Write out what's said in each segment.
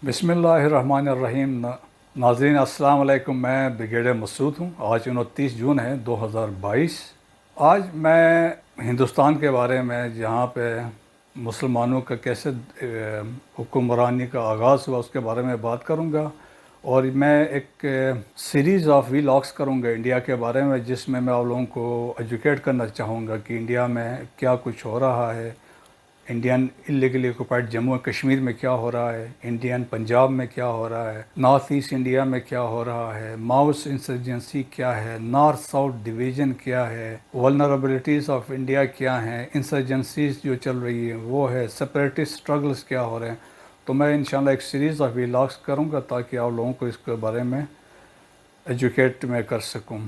بسم اللہ الرحمن الرحیم۔ ناظرین السلام علیکم، میں بریگیڈیئر مسعود ہوں۔ آج 29 جون ہے 2022۔ آج میں ہندوستان کے بارے میں، جہاں پہ مسلمانوں کا کیسے حکمرانی کا آغاز ہوا، اس کے بارے میں بات کروں گا، اور میں ایک سیریز آف ویلاگس کروں گا انڈیا کے بارے میں، جس میں آپ لوگوں کو ایجوکیٹ کرنا چاہوں گا کہ انڈیا میں کیا کچھ ہو رہا ہے، انڈین ایلیگلی آکوپائڈ جموں کشمیر میں کیا ہو رہا ہے، انڈین پنجاب میں کیا ہو رہا ہے، نارتھ ایسٹ انڈیا میں کیا ہو رہا ہے، ماؤس انسرجنسی کیا ہے، نارتھ ساؤتھ ڈویژن کیا ہے، ولنربلٹیز آف انڈیا کیا ہیں، انسرجنسیز جو چل رہی ہیں وہ ہے، سپریٹسٹ اسٹرگلس کیا ہو رہے ہیں۔ تو میں انشاءاللہ ایک سیریز آف ویلاگس کروں گا تاکہ آپ لوگوں کو اس کے بارے میں ایجوکیٹ میں کر سکوں۔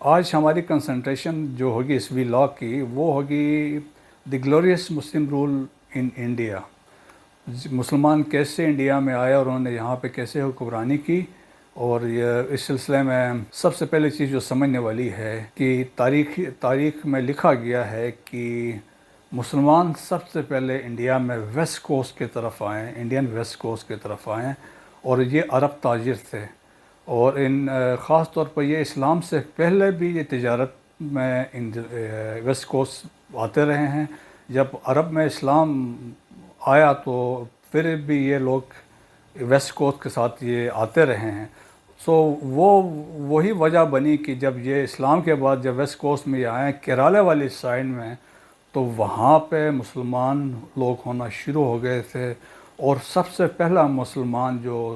آج ہماری کنسنٹریشن جو ہوگی اس ویلاگ کی، وہ ہوگی the glorious Muslim rule in India. مسلمان کیسے انڈیا میں آئے اور انہوں نے یہاں پہ کیسے حکمرانی کی، اور یہ اس سلسلے میں سب سے پہلے چیز جو سمجھنے والی ہے کہ تاریخ میں لکھا گیا ہے کہ مسلمان سب سے پہلے انڈیا میں ویسٹ کوسٹ کی طرف آئے، انڈین ویسٹ کوسٹ کی طرف آئے، اور یہ عرب تاجر تھے، اور خاص طور پر یہ اسلام سے پہلے بھی یہ تجارت میں ویسٹ کوسٹ آتے رہے ہیں۔ جب عرب میں اسلام آیا تو پھر بھی یہ لوگ ویسٹ کوسٹ کے ساتھ یہ آتے رہے ہیں۔ وہی وجہ بنی کہ جب یہ اسلام کے بعد جب ویسٹ کوسٹ میں یہ آئے کیرالہ والی سائڈ میں، تو وہاں پہ مسلمان لوگ ہونا شروع ہو گئے تھے، اور سب سے پہلا مسلمان جو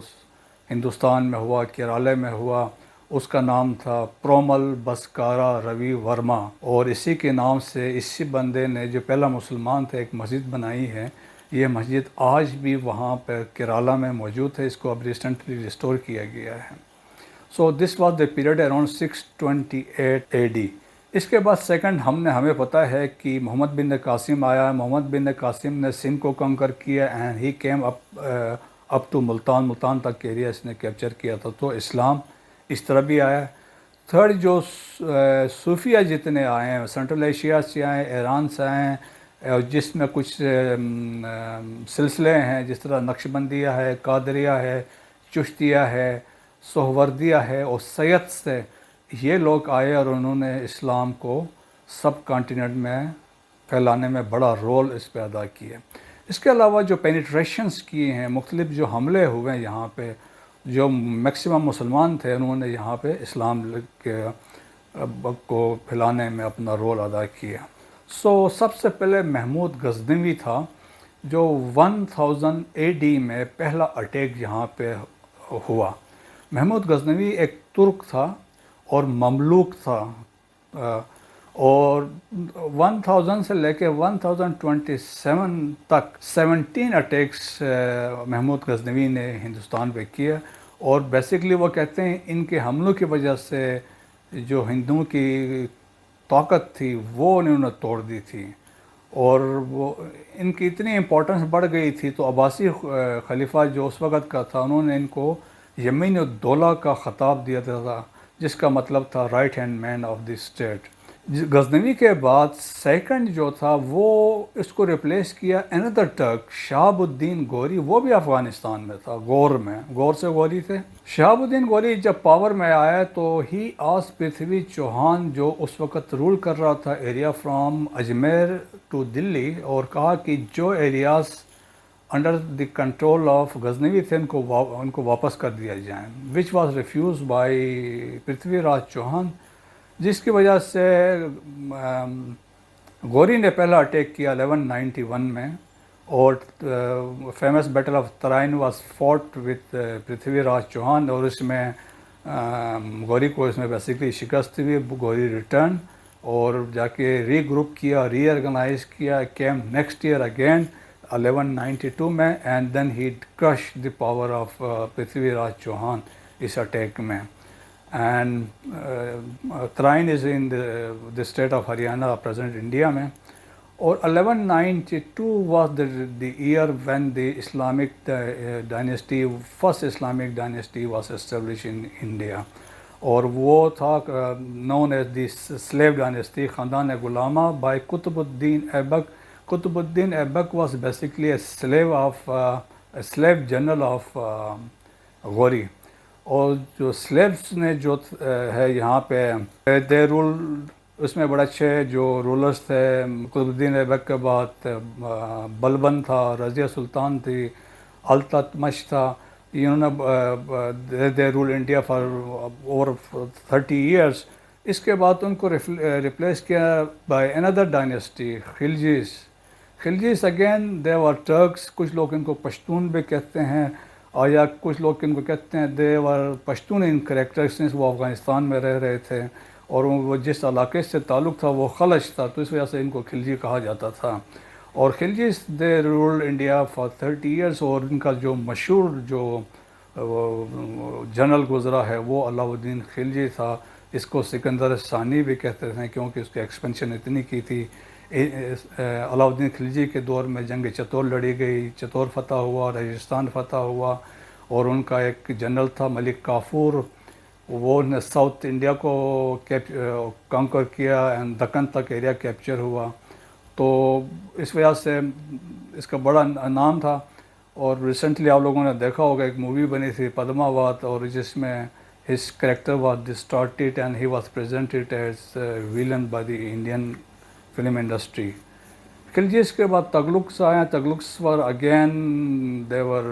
ہندوستان میں ہوا، کیرالہ میں ہوا، اس کا نام تھا پرومل بسکارا روی ورما، اور اسی کے نام سے اسی بندے نے جو پہلا مسلمان تھے ایک مسجد بنائی ہے۔ یہ مسجد آج بھی وہاں پہ کیرالہ میں موجود ہے، اس کو اب ریسنٹلی ریسٹور کیا گیا ہے۔ So this was the period around 628 AD۔ اس کے بعد سیکنڈ ہمیں پتہ ہے کہ محمد بن قاسم آیا۔ محمد بن قاسم نے سندھ کو کنکر کیا، and he came up to Multan تک کے ایریا اس نے کیپچر کیا تھا، تو اسلام اس طرح بھی آیا۔ تھرڈ جو صوفیہ جتنے آئے ہیں، سینٹرل ایشیا سے آئے، ایران سے آئے ہیں، جس میں کچھ سلسلے ہیں، جس طرح نقشبندیہ ہے، قادریہ ہے، چشتیہ ہے، سہوردیہ ہے، اور سید سے یہ لوگ آئے، اور انہوں نے اسلام کو سب کانٹیننٹ میں پھیلانے میں بڑا رول اس پہ ادا کیا۔ اس کے علاوہ جو پینیٹریشنز کیے ہیں، مختلف جو حملے ہوئے ہیں یہاں پہ، جو میکسیمم مسلمان تھے انہوں نے یہاں پہ اسلام کو پھیلانے میں اپنا رول ادا کیا۔ سب سے پہلے محمود غزنوی تھا، جو 1000 AD میں پہلا اٹیک یہاں پہ ہوا۔ محمود غزنوی ایک ترک تھا اور مملوک تھا، اور 1000 سے لے کے 1027 تک 17 اٹیکس محمود غزنوی نے ہندوستان پہ کیا، اور بیسکلی وہ کہتے ہیں ان کے حملوں کی وجہ سے جو ہندوؤں کی طاقت تھی وہ انہوں نے توڑ دی تھی، اور وہ ان کی اتنی امپورٹنس بڑھ گئی تھی، تو عباسی خلیفہ جو اس وقت کا تھا، انہوں نے ان کو یمین الدولہ کا خطاب دیا تھا، جس کا مطلب تھا right hand man of the state. Ghaznavi کے بعد سیکنڈ جو تھا وہ اس کو ریپلیس کیا اندر ٹرک، شہاب الدین گوری، وہ بھی افغانستان میں تھا، غور سے گوری تھے۔ شہاب الدین گوری جب پاور میں آیا تو ہی آس پرتھوی چوہان جو اس وقت رول کر رہا تھا ایریا فرام اجمیر ٹو دلی، اور کہا کہ جو areas under the control of Ghaznavi تھے ان کو واپس کر دیا جائیں، وچ واز ریفیوز بائی پرتھوی راج چوہان، جس کی وجہ سے گوری نے پہلا اٹیک کیا 1191 میں، اور famous battle of Tarain was fought with Prithvi Raj Chauhan, اور اس میں گوری کو اس میں بیسیکلی شکست ہوئی۔ گوری ریٹرن اور جا کے ری گروپ کیا، ری آرگنائز کیا، کیم نیکسٹ ایئر اگین 1192 میں، and then he crush the power of Prithvi Raj Chauhan اس اٹیک میں۔ And Tarain is in the state of Haryana present India میں، اور 1192 was the year when the Islamic dynasty, first Islamic dynasty was established in India، اور وہ تھا known as the slave dynasty، خاندان غلامہ by Qutub Uddin Aibak. Qutbuddin Aibak was basically a slave of slave general of Ghori. اور جو syllabus نے جو ہے یہاں پہ دے رول، اس میں بڑے اچھے جو رولرز تھے. قطب الدین ایبک کے بعد بلبن تھا، رضیہ سلطان تھی، التتمش تھا. انہوں نے they rule India for over 30 years. اس کے بعد ان کو ریپلیس کیا by another dynasty, Khiljis. Khiljis again they were Turks. کچھ لوگ ان کو پشتون بھی کہتے ہیں، اور یا کچھ لوگ ان کو کہتے ہیں دے ور پشتون ان کریکٹرسٹکس. وہ افغانستان میں رہ رہے تھے اور وہ جس علاقے سے تعلق تھا وہ خلج تھا، تو اس وجہ سے ان کو خلجی کہا جاتا تھا. اور خلجیز دے رولڈ انڈیا فار 30 ایئرس. اور ان کا جو مشہور جو جنرل گزرا ہے وہ علاؤ الدین خلجی تھا. اس کو سکندر ثانی بھی کہتے تھے کیونکہ اس کی ایکسپینشن اتنی کی تھی. علاؤ الدین خلجی کے دور میں جنگ چتور لڑی گئی، چتور فتح ہوا، راجستھان فتح ہوا. اور ان کا ایک جنرل تھا ملک کافور، وہ نے ساؤتھ انڈیا کو کانکر کیا اینڈ دکن تک ایریا کیپچر ہوا. تو اس وجہ سے اس کا بڑا نام تھا. اور ریسنٹلی آپ لوگوں نے دیکھا ہوگا ایک مووی بنی تھی پدماوت، اور جس میں his character was distorted and he was presented as villain by the Indian film industry. Khiljis کے بعد تغلقس آئے. Tughlaqs were again they were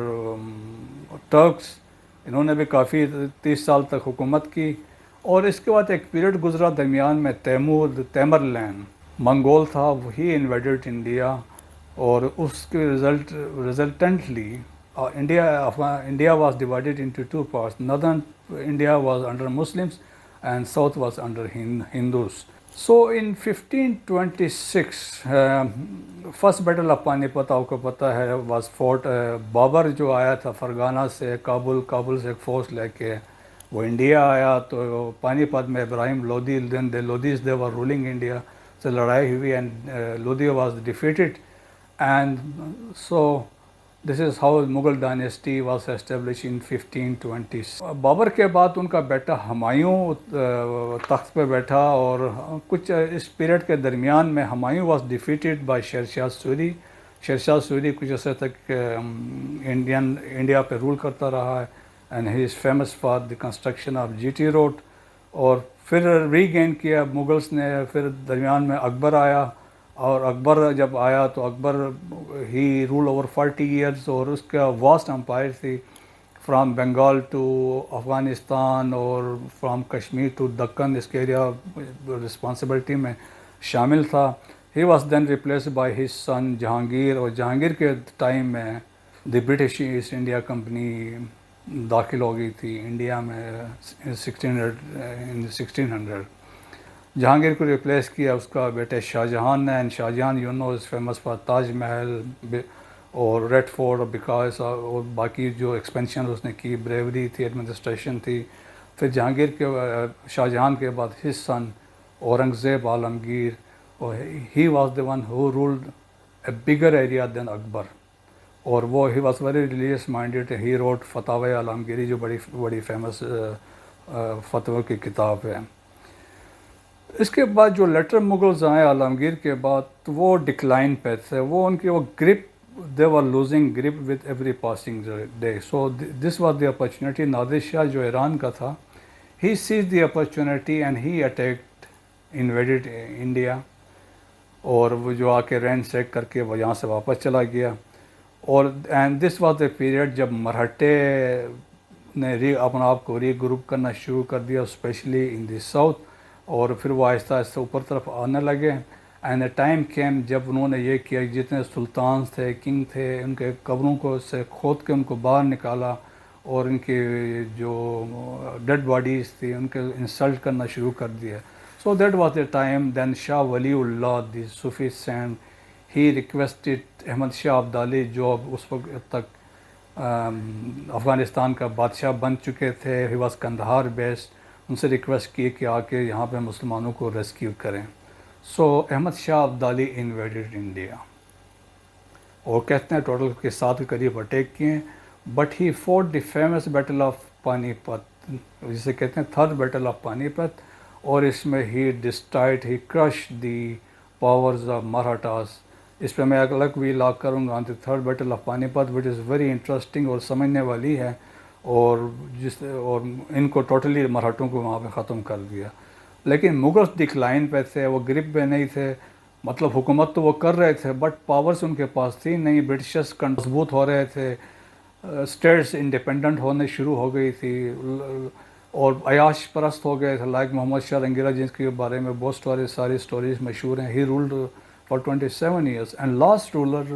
Turks. انہوں نے بھی کافی 30 سال تک حکومت کی. اور اس کے بعد ایک پیریڈ گزرا درمیان میں تیمر لینڈ منگول تھا، وہی انویڈڈ انڈیا. اور اس کے resultantly India was divided into 2 parts. Northern India was under Muslims and south was under Hindus. So in 1526 first battle of پانی پت آپ کو پتہ ہے واز فورٹ. بابر جو آیا تھا فرغانہ سے کابل سے ایک فورس لے کے وہ انڈیا آیا. تو پانی پت میں ابراہیم لودھی لودھیز دے ور رولنگ انڈیا سے لڑائی ہوئی and Lodhi was defeated. And so this is how Mughal dynasty was establish ان 1520. بابر کے بعد ان کا بیٹا ہمایوں تخت پہ بیٹھا. اور کچھ اس پیریڈ کے درمیان میں Humayun was defeated by Sher Suri. Sher Suri کچھ عرصے تک انڈیا پہ رول کرتا رہا ہے and he is famous for the construction of G T road. اور پھر ری گین کیا مغلس نے. پھر درمیان میں اکبر آیا، اور اکبر جب آیا تو Akbar he rule over 40 years. اور اس کا واسٹ امپائر تھی فرام بنگال ٹو افغانستان اور فرام کشمیر ٹو دکن. اس کے ایریا رسپانسبلٹی میں شامل تھا. He was then replaced by his son Jahangir. اور جہانگیر کے ٹائم میں the British East India Company داخل ہو گئی تھی انڈیا میں 1600. جہانگیر کو ریپلیس کیا اس کا بیٹے شاہ جہان نے. And Shah Jahan you know is famous for Taj Mahal اور ریڈ فورٹ بیکاز اور باقی جو ایکسپینشن اس نے کی، بریوری تھی، ایڈمنسٹریشن تھی. پھر جہانگیر کے شاہ جہان کے بعد ہز سن اورنگزیب عالمگیر. اور he was the one who ruled a bigger area than Akbar. اور وہ he was very religious minded. He wrote Fatawa Alamgiri جو بڑی فیمس فتووں کی کتاب ہے. اس کے بعد جو لیٹر مغلز آئے عالمگیر کے بعد تو وہ ڈکلائن پہ تھے. وہ ان کی وہ grip they were losing grip with every passing day. So this was the opportunity. Nadir Shah جو ایران کا تھا he seize the opportunity and he attacked invaded India. اور وہ جو آ کے رین سیک کر کے وہ یہاں سے واپس چلا گیا. اور and this was a period جب مرہٹے نے اپنا آپ کو ری گروپ کرنا شروع کر دیا اسپیشلی ان دی ساؤتھ. اور پھر وہ آہستہ آہستہ اوپر طرف آنے لگے. اینڈ اے ٹائم کیم جب انہوں نے یہ کیا جتنے سلطانز تھے، کنگ تھے، ان کے قبروں کو سے کھود کے ان کو باہر نکالا اور ان کی جو ڈیڈ باڈیز تھی ان کے انسلٹ کرنا شروع کر دیا. So that was a time. Then Shah Wali Ullah the Sufi saint he requested Ahmad Shah Abdali جو اب اس وقت تک افغانستان کا بادشاہ بن چکے تھے. He was کندہار based. ان سے ریکویسٹ کی کہ آ کے یہاں پہ مسلمانوں کو ریسکیو کریں. سو احمد شاہ ابدالی انویڈڈ انڈیا. اور کہتے ہیں ٹوٹل کے 7 کے قریب اٹیک کیے. But he fought the famous battle of Panipat جسے کہتے ہیں تھرڈ بیٹل آف پانی پت. اور اس میں he destroyed he crush the powers of Marathas اس پہ میں الگ بھی لاگ کروں گا. The third battle of Panipat which is very interesting اور سمجھنے والی ہے, اور ان کو ٹوٹلی مرہٹوں کو وہاں پہ ختم کر دیا. لیکن مغل ڈکلائن پہ تھے, وہ گرپ پہ نہیں تھے, مطلب حکومت تو وہ کر رہے تھے بٹ پاورز ان کے پاس تھی نہیں. برٹشز مضبوط ہو رہے تھے, اسٹیٹس انڈیپینڈنٹ ہونے شروع ہو گئی تھی, اور عیاش پرست ہو گئے تھے, لائک محمد شاہ رنگیلا جن کے بارے میں بہت ساری اسٹوریز مشہور ہیں. He ruled for 27 years and last ruler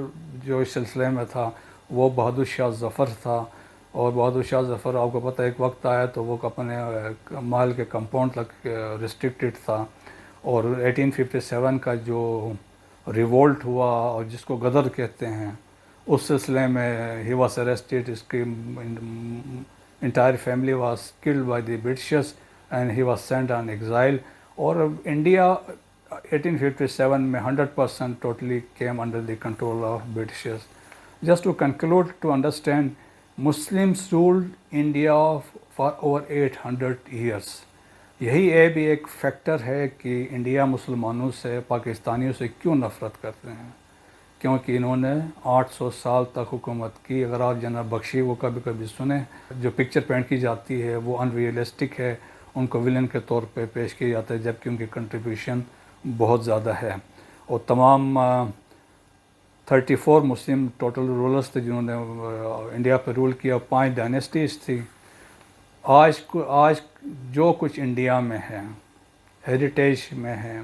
جو اس سلسلے میں تھا وہ بہادر شاہ ظفر تھا. اور بہادر شاہ ظفر آپ کو پتہ ایک وقت آیا تو وہ اپنے محل کے کمپاؤنڈ تک ریسٹرکٹڈ تھا, اور 1857 کا جو ریولٹ ہوا اور جس کو غدر کہتے ہیں اس سلسلے میں ہی واز اریسٹڈ, اس کی entire family was killed by the Britishers and he was sent on exile. اور انڈیا 1857 میں 100% totally came under the control of Britishers. Just to conclude, to understand, Muslims ruled India for over 800 years. یہی بھی ایک factor ہے کہ India مسلمانوں سے, پاکستانیوں سے کیوں نفرت کرتے ہیں, کیونکہ انہوں نے 800 سال تک حکومت کی. اگر آپ جناب بخشی وہ کبھی کبھی سنیں, جو پکچر پینٹ کی جاتی ہے وہ ان ریئلسٹک ہے, ان کو ولن کے طور پہ پیش کیا جاتا ہے جبکہ ان کی کنٹریبیوشن بہت زیادہ ہے. اور تمام 34 مسلم ٹوٹل رولرز تھے جنہوں نے انڈیا پہ رول کیا, 5 ڈائنیسٹیز تھی. آج جو کچھ انڈیا میں ہے, ہیریٹیج میں ہے,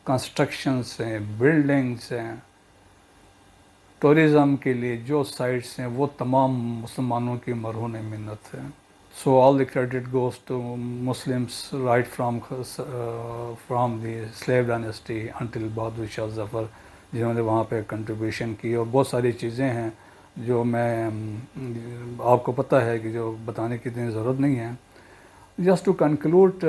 کنسٹرکشنس ہیں, بلڈنگس ہیں, ٹورزم کے لیے جو سائٹس ہیں, وہ تمام مسلمانوں کی مرہون منت ہے. So all the credit goes to Muslims right from the slave dynasty until Bahadur Shah Zafar, جنہوں نے وہاں پہ کنٹریبیوشن کی. اور بہت ساری چیزیں ہیں جو میں آپ کو پتہ ہے کہ جو بتانے کی اتنی ضرورت نہیں ہے. جسٹ ٹو کنکلوڈ,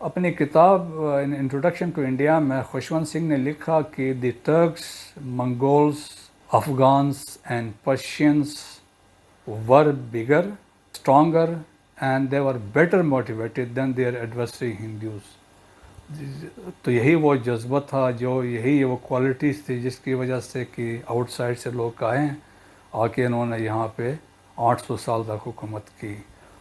اپنی کتاب انٹروڈکشن ٹو انڈیا میں خوشونت سنگھ نے لکھا کہ the Turks, Mongols, Afghans and Persians were bigger, stronger, and they were better motivated than their adversary Hindus. تو یہی وہ جذبہ تھا, یہی وہ کوالٹیز تھی جس کی وجہ سے کہ آؤٹ سائڈ سے لوگ آئے, آ کے انہوں نے یہاں پہ 800 سال تک حکومت کی.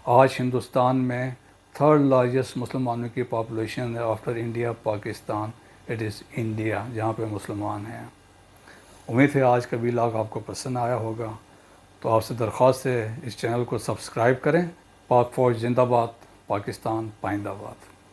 آج ہندوستان میں 3rd لارجسٹ مسلمانوں کی پاپولیشن ہے after India Pakistan. It is India جہاں پہ مسلمان ہیں. امید ہے آج کا ویلاگ آپ کو پسند آیا ہوگا. تو آپ سے درخواست ہے اس چینل کو سبسکرائب کریں. پاک فوج زندہ باد, پاکستان پائندہ باد.